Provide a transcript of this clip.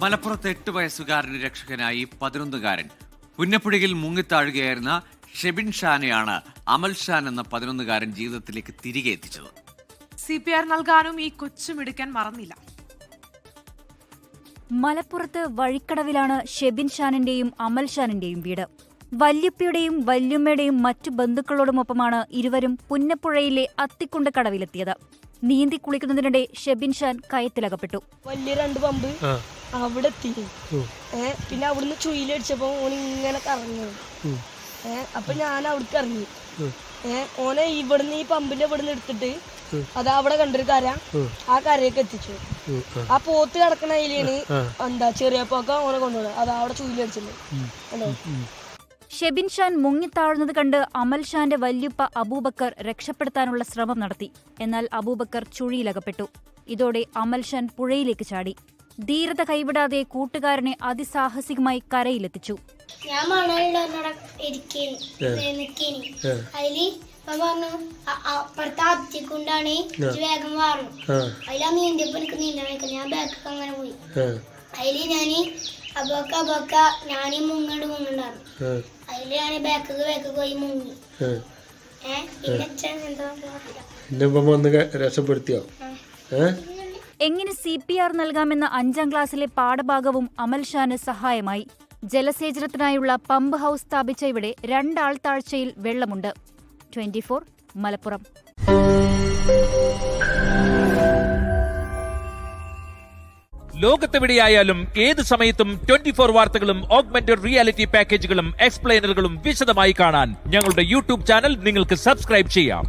മലപ്പുറത്ത് 8 വയസ്സുകാരന് രക്ഷകനായി 11-കാരൻ. പുന്നപ്പുഴയിൽ മുങ്ങിത്താഴുകയായിരുന്ന ഷെബിൻ ഷാനെയാണ് അമൽ ഷാൻ എന്ന 11-കാരൻ ജീവിതത്തിലേക്ക് തിരികെ എത്തിച്ചത്. CPR നൽകാനും ഈ കൊച്ചുമിടുക്കൻ മറന്നില്ല. മലപ്പുറത്ത് വഴിക്കടവിലാണ് ഷെബിൻ ഷാനിന്റെയും അമൽ ഷാനിന്റെയും വീട്. വല്യുപ്പയുടെയും വല്യുമ്മയുടെയും മറ്റു ബന്ധുക്കളോടുമൊപ്പമാണ് ഇരുവരും പുന്നപ്പുഴയിലെ അത്തിക്കുണ്ട് കടവിലെത്തിയത്. നീന്തി കുളിക്കുന്നതിനിടെ ഷെബിൻ ഷാൻ കയത്തിലകപ്പെട്ടു. വലിയ 2 പമ്പ് അവിടെ എത്തി. പിന്നെ അവിടുന്ന് ചുയിലടിച്ചപ്പോ ഓൻ ഇങ്ങനെ കറങ്ങി. അപ്പൊ ഞാൻ അവിടേക്ക് ഇറങ്ങി. ഓനെ ഇവിടുന്ന് ഈ പമ്പിന്റെ ഇവിടുന്ന് എടുത്തിട്ട് അത് അവിടെ കണ്ടൊരു കര, ആ കരയൊക്കെ എത്തിച്ചു. ആ പോത്ത് കിടക്കണ അതിലാണ് ചെറിയ പോക്ക ഓനെ കൊണ്ടുപോകുന്നത്. അത് അവിടെ ചുയിലടിച്ചത്. ഷെബിൻ ഷാൻ മുങ്ങിത്താഴുന്നത് കണ്ട് അമൽ ഷാന്റെ വല്യുപ്പ അബൂബക്കർ രക്ഷപ്പെടുത്താനുള്ള ശ്രമം നടത്തി. എന്നാൽ അബൂബക്കർ ചുഴിയിലകപ്പെട്ടു. ഇതോടെ അമൽ ഷാൻ പുഴയിലേക്ക് ചാടി. ധീരത കൈവിടാതെ കൂട്ടുകാരനെ അതിസാഹസികമായി കരയിലെത്തിച്ചു. ഞാൻ മണലിലൊന്നോടെ അതില് പറഞ്ഞു അപ്പുറത്തെ അത്തിക്കൊണ്ടാണ് വേഗം മാറും. അതിലാ നീന്തിയപ്പോ എനിക്ക് നീന്താൻ വെക്കാം. ഞാൻ ബാക്കൊക്കെ അങ്ങനെ പോയി. അതില് ഞാന് അബക്ക ഞാനീ മുങ്ങണ്ടായിരുന്നു. അതില് ഞാൻ ബാക്കൊക്കെ പോയി മുങ്ങി. പിന്നെ രക്ഷപ്പെടുത്തിയോ? എങ്ങനെ CPR നൽകാമെന്ന 5ാം ക്ലാസ്സിലെ പാഠഭാഗവും അമൽ ഷാന് സഹായമായി. ജലസേചനത്തിനായുള്ള പമ്പ് ഹൌസ് സ്ഥാപിച്ച ഇവിടെ 2 ആൾത്താഴ്ചയിൽ വെള്ളമുണ്ട്. 24 മലപ്പുറം. ലോകത്തെവിടെയായാലും ഏത് സമയത്തും 24 വാർത്തകളും ഓഗ്മെന്റഡ് റിയാലിറ്റി പാക്കേജുകളും എക്സ്പ്ലെയിനറുകളും വിശദമായി കാണാൻ ഞങ്ങളുടെ YouTube ചാനൽ നിങ്ങൾക്ക് സബ്സ്ക്രൈബ് ചെയ്യാം.